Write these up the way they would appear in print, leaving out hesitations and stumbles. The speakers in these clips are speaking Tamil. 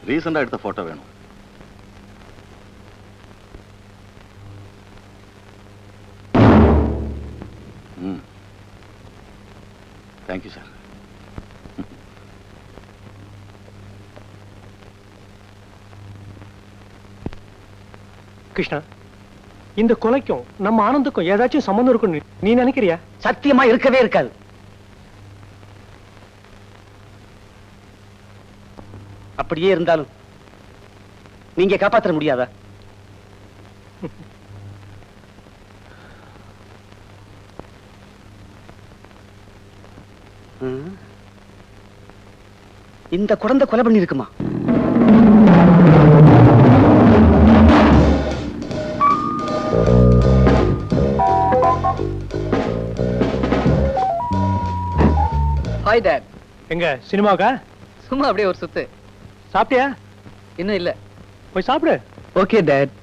ரீசெண்டா எடுத்த போட்டோ வேணும். Thank you sir. கிருஷ்ணா, இந்த கொலைக்கும் நம்ம ஆனந்துக்கும் ஏதாச்சும் சம்பந்தம் இருக்குன்னு நீ நினைக்கிறியா? சத்தியமா இருக்கவே இருக்காது. அப்படியே இருந்தாலும் நீங்க காப்பாற்ற முடியாதா? இந்த குழந்தை கொலை பண்ணி இருக்குமா? Hi dad. எங்க சினிமாவுக்கா? சும்மா அப்படியே ஒரு சுத்து. சாப்பிட்டியா? இன்னும் இல்ல. போய் சாப்பிடு. Okay dot.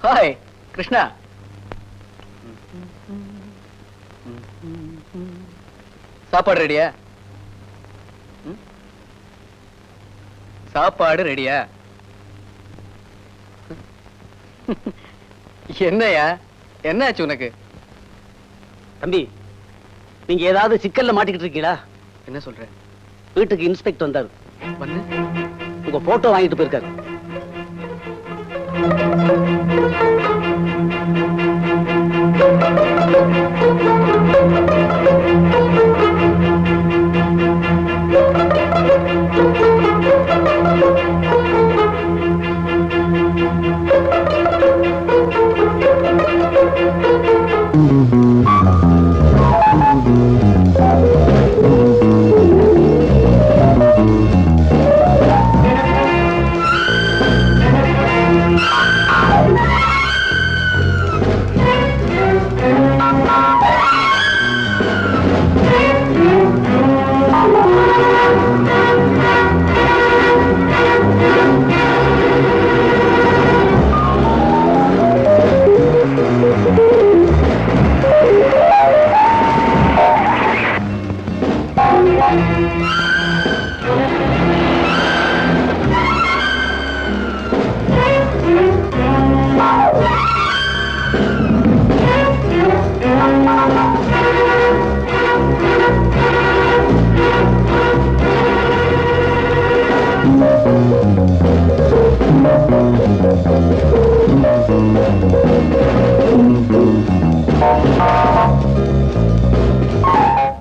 ஹாய் கிருஷ்ணா. சாப்பாடு ரெடியா? சாப்பாடு ரெடியா? என்னையா, என்னாச்சு உனக்கு? தம்பி, நீங்க ஏதாவது சிக்கல்ல மாட்டிக்கிட்டு இருக்கீங்களா? என்ன சொல்ற? வீட்டுக்கு இன்ஸ்பெக்டர் வந்தாரு. வந்து உங்க போட்டோ வாங்கிட்டு போயிருக்காரு.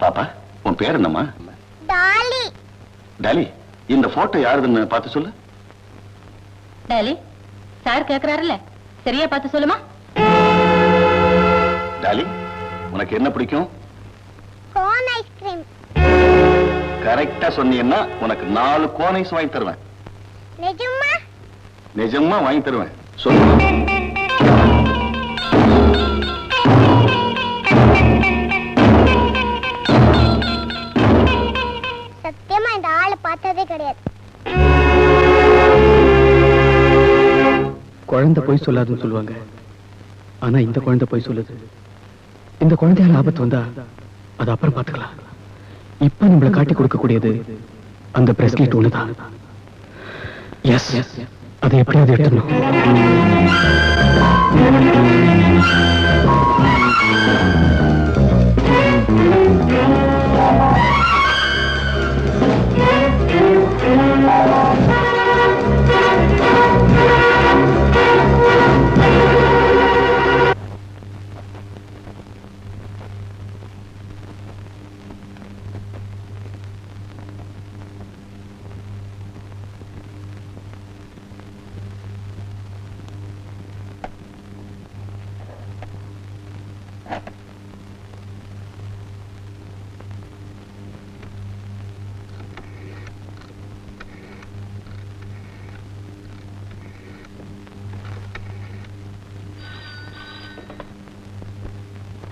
பாப்பா, உன் பேர் என்னம்மா? டாலி. டாலி, இந்த போட்டோ யாருதுன்னு பார்த்து சொல்லு. டாலி, சார் கேக்குறாருல்ல, சரியா பார்த்து சொல்லுமா? டாலி, உனக்கு என்ன பிடிக்கும்? Cone ice cream. கரெக்டா சொன்னீங்கன்னா உனக்கு 4 கோன் ஐஸ் வாங்கி தருவேன். நிஜமா? நிஜமா வாங்கி தருவேன். சொல்லு. சத்தியமா இந்த ஆளை பார்த்ததே கிடையாது. குழந்தை போய் சொல்லாதுன்னு சொல்லுவாங்க. ஆனா இந்த குழந்தை போய் சொல்லுது. இந்த குழந்தையால ஆபத்து வந்தா அது அப்புறம் பார்த்துக்கலாம். இப்ப நம்மளை காட்டி கொடுக்க கூடியது அந்த பிரஸ்லெட் ஒண்ணுதான். எஸ், அதை எப்படியாவது எடுத்துக்கணும்.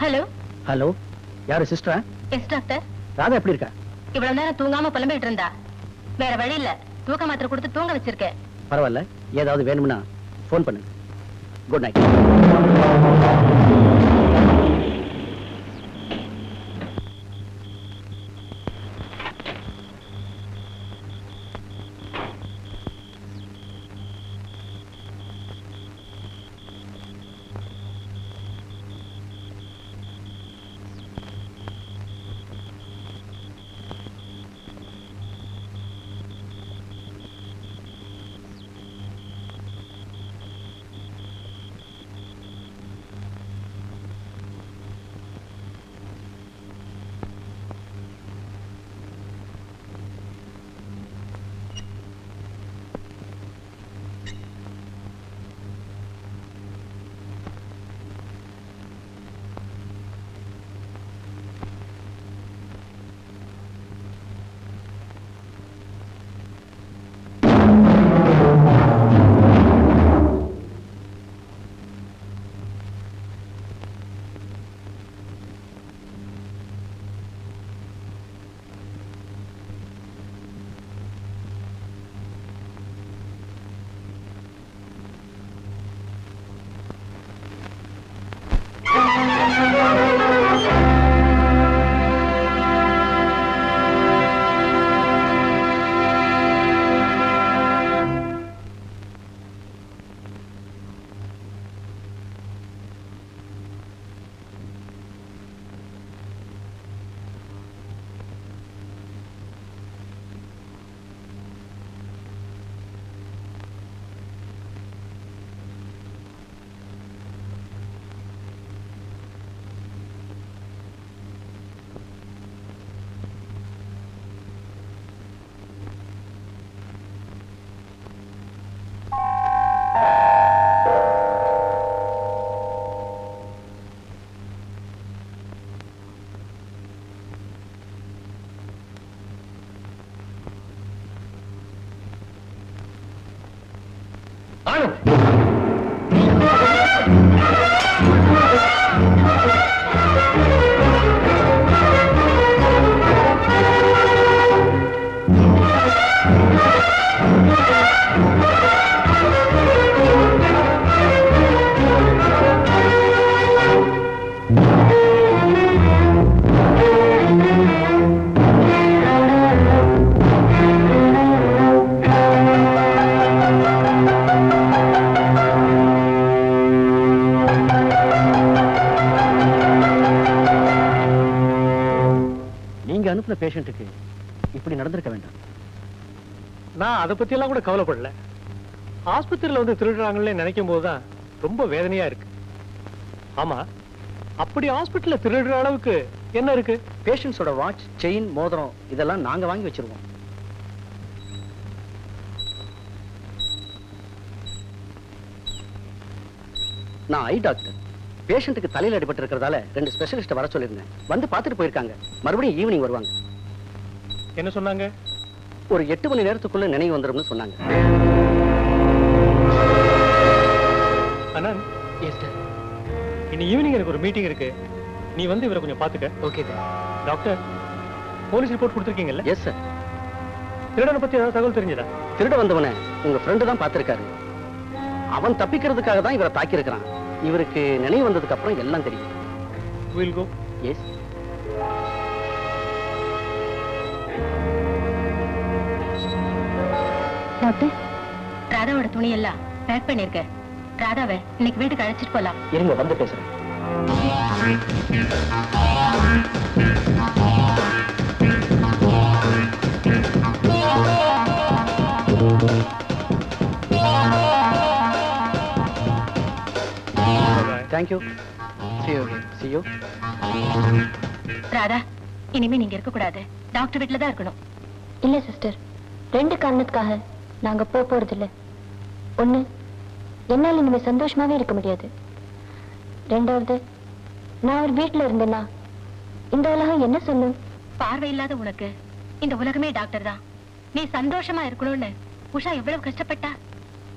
ஹலோ. ஹலோ, யாரு சிஸ்டரா? Yes doctor. ராதா எப்படி இருக்கா? இவ்வளவு நேரம் தூங்காம புலம்பிட்டு இருந்தா. வேற வழி இல்ல, தூக்க மாத்திரை கொடுத்து தூங்க வச்சிருக்கேன். பரவாயில்ல, ஏதாவது வேணும்னா போன் பண்ணு. Good night. ஆனந்த் நீங்க அனுப்புன பேஷண்ட்டுக்கு இப்படி நடந்திருக்க வேண்டாம். நான் அதை பத்தி எல்லாம் கூட கவலைப்படல. ஆஸ்பத்திரியில வந்து திருடுறாங்களே நினைக்கும் போதுதான் ரொம்ப வேதனையா இருக்கு. ஆமா, அப்படி ஹாஸ்பிட்டல்ல திருடுற அளவுக்கு என்ன இருக்கு? பேஷண்ட்ஸோட வாட்ச், செயின், மோதிரம் இதெல்லாம் நாங்க வாங்கி வச்சிருவோம். நான் ஐ டாக்டர். பேஷண்ட்டுக்கு தலையில அடிபட்டு இருக்கிறதால 2 ஸ்பெஷலிஸ்ட் வர சொல்லிருந்தேன். வந்து பார்த்துட்டு போயிருக்காங்க. மறுபடியும் ஈவினிங் வருவாங்க. என்ன சொன்னாங்க? ஒரு 8 மணி நேரத்துக்குள்ள நினைவு வந்துரும்னு சொன்னாங்க. அனந்த், இன்னி ஈவினிங் எனக்கு ஒரு மீட்டிங் இருக்கு. நீ வந்து இவரை கொஞ்சம் பாத்துக்க. ஓகே டாக்டர், போலீஸ் ரிப்போர்ட் கொடுத்திருக்கீங்கல்ல? Yes sir. திருடனை பத்தி ஏதாவது தகவல் தெரிஞ்சதா? திருட வந்தவனை உங்க ஃப்ரெண்டு தான் பார்த்திருக்காரு. அவன் தப்பிக்கிறதுக்காக தான் இவரை தாக்கி இருக்கிறான். இவருக்கு நினைவு வந்ததுக்கு அப்புறம் எல்லாம் தெரியும். We'll go. எஸ். டாக்டர், ராதாவோட துணி எல்லாம் பேக் பண்ணிருக்க. ராதாவை இன்னைக்கு வீட்டுக்கு அழைச்சிட்டு போலாம். இருங்க, வந்து பேசுறேன். தேங்க்யூ. See you. ராதா, இனிமே நீங்க இருக்க கூடாது. டாக்டர் வீட்டுல தான் இருக்கணும். இல்ல சிஸ்டர், 2 காரணத்துக்காக நாங்க போறது இல்ல. ஒண்ணு, என்னால இனிமே சந்தோஷமாவே இருக்க முடியாது. 2வது, நான் ஒரு வீட்டுல இருந்தேன்னா இந்த உலகம் என்ன சொல்லும்? பார்வை இல்லாத உனக்கு இந்த உலகமே டாக்டர் தான். நீ சந்தோஷமா இருக்கணும்னு உஷா எவ்வளவு கஷ்டப்பட்டா.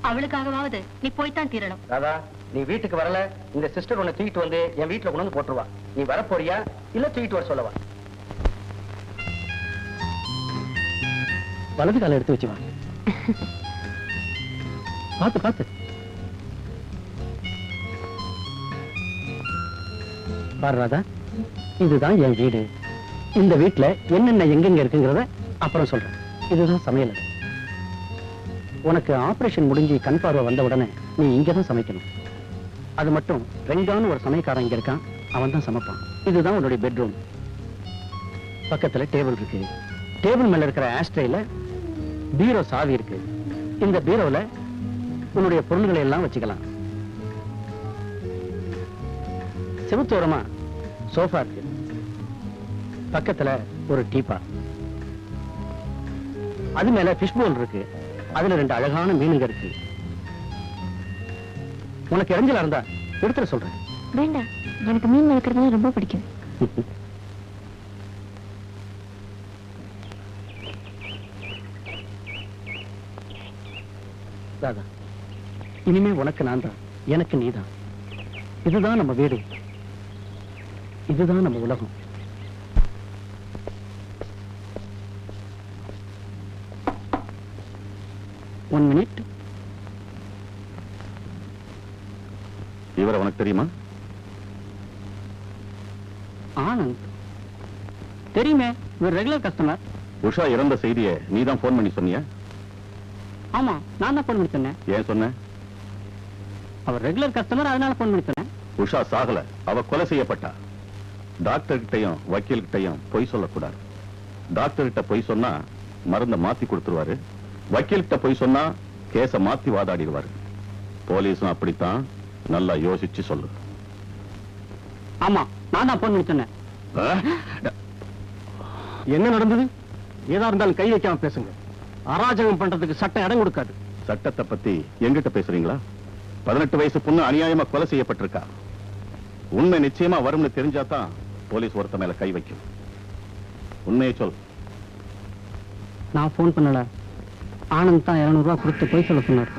அவளுக்காகவாவது நீ போய்தான் தீரணும். ராதா, நீ வீட்டுக்கு வரல, இந்த சிஸ்டர் உன்னை தூக்கிட்டு வந்து என் வீட்டுல கொண்டு வந்து போட்டுருவா. நீ வர போறியா இல்ல தூக்கிட்டு வர சொல்லவா? வலது கால எடுத்து வச்சு வா. பாத்து பாத்து. பாரு ராதா, இதுதான் என் வீடு. இந்த வீட்டுல என்னென்ன எங்கெங்க இருக்குங்கிறத அப்புறம் சொல்றேன். இதுதான் சமையல். உனக்கு ஆபரேஷன் முடிஞ்சு கண் பார்வை வந்த உடனே நீ இங்கதான் சமைக்கணும். அது மட்டும் ரெங்கான்னு ஒரு சமையக்காரன் இங்க இருக்கான், அவன் தான் சமைப்பான். இதுதான் உன்னுடைய பெட்ரூம். பக்கத்துல டேபிள் இருக்கு. டேபிள் மேல இருக்கிற ஆஸ்ட்ரேல பீரோ சாவி இருக்கு. இந்த பீரோல உன்னுடைய பொருள்களை எல்லாம் வச்சுக்கலாம். செவுத்தோரமா சோஃபா இருக்கு. பக்கத்துல ஒரு டீப்பா. அது மேல ஃபிஷ் போல் இருக்கு. அதுல 2 அழகான மீனுங்க இருக்கு. உனக்கு இறஞ்சலா இருந்தா எடுத்துட சொல்றேன். வேண்டாம், எனக்கு மீன் வளர்க்கறதுலாம் ரொம்ப பிடிக்கும். ராதா, இனிமே உனக்கு நான் தான், எனக்கு நீதான். இதுதான் நம்ம வீடு, இதுதான் நம்ம உலகம். One minute. இவரை உனக்கு தெரியுமா? ஆனந்த் தெரியுமே, இவர் ரெகுலர் கஸ்டமர். உஷா இறந்த செய்தியை நீதான் போன் பண்ணி சொன்னியா? ஆமா, நான் தான் போன் பண்ணி சொன்னேன். ஏன் சொன்ன? அவர் ரெகுலர் கஸ்டமர், அதனால போன் பண்ணி சொன்னேன். உஷா சாகல, அவ கொலை செய்யப்பட்டா. டாக்டர் கிட்டையும் வக்கீல் கிட்டையும் பொய் சொல்லக்கூடாது. டாக்டர் கிட்ட பொய் சொன்னா மருந்தை மாத்தி கொடுத்துருவாரு. வக்கீல் கிட்ட பொய் சொன்னா கேஸ மாத்தி வாதாடிடுவாரு. போலீஸும் அப்படித்தான், நல்லா யோசிச்சு சொல்லு. ஆமா, நான் தான் போன் பண்ணி சொன்னேன். என்ன நடந்தது? ஏதா இருந்தாலும் கை வைக்காம பேசுங்க. அராஜகம் பண்றதுக்கு சட்டம் இடம் கொடுக்காது. சட்டத்தை பத்தி எங்கிட்ட பேசுறீங்களா? 18 வயசு பொண்ணு அநியாயமா கொலை செய்யப்பட்டிருக்கா. உண்மை நிச்சயமா வரும்னு தெரிஞ்சாதான் போலீஸ் ஒருத்த மேல கை வைக்கும். உண்மையை சொல். நான் போன் பண்ணல, ஆனந்த் தான் 200 ரூபாய் கொடுத்து போய் சொல்ல சொன்னார்.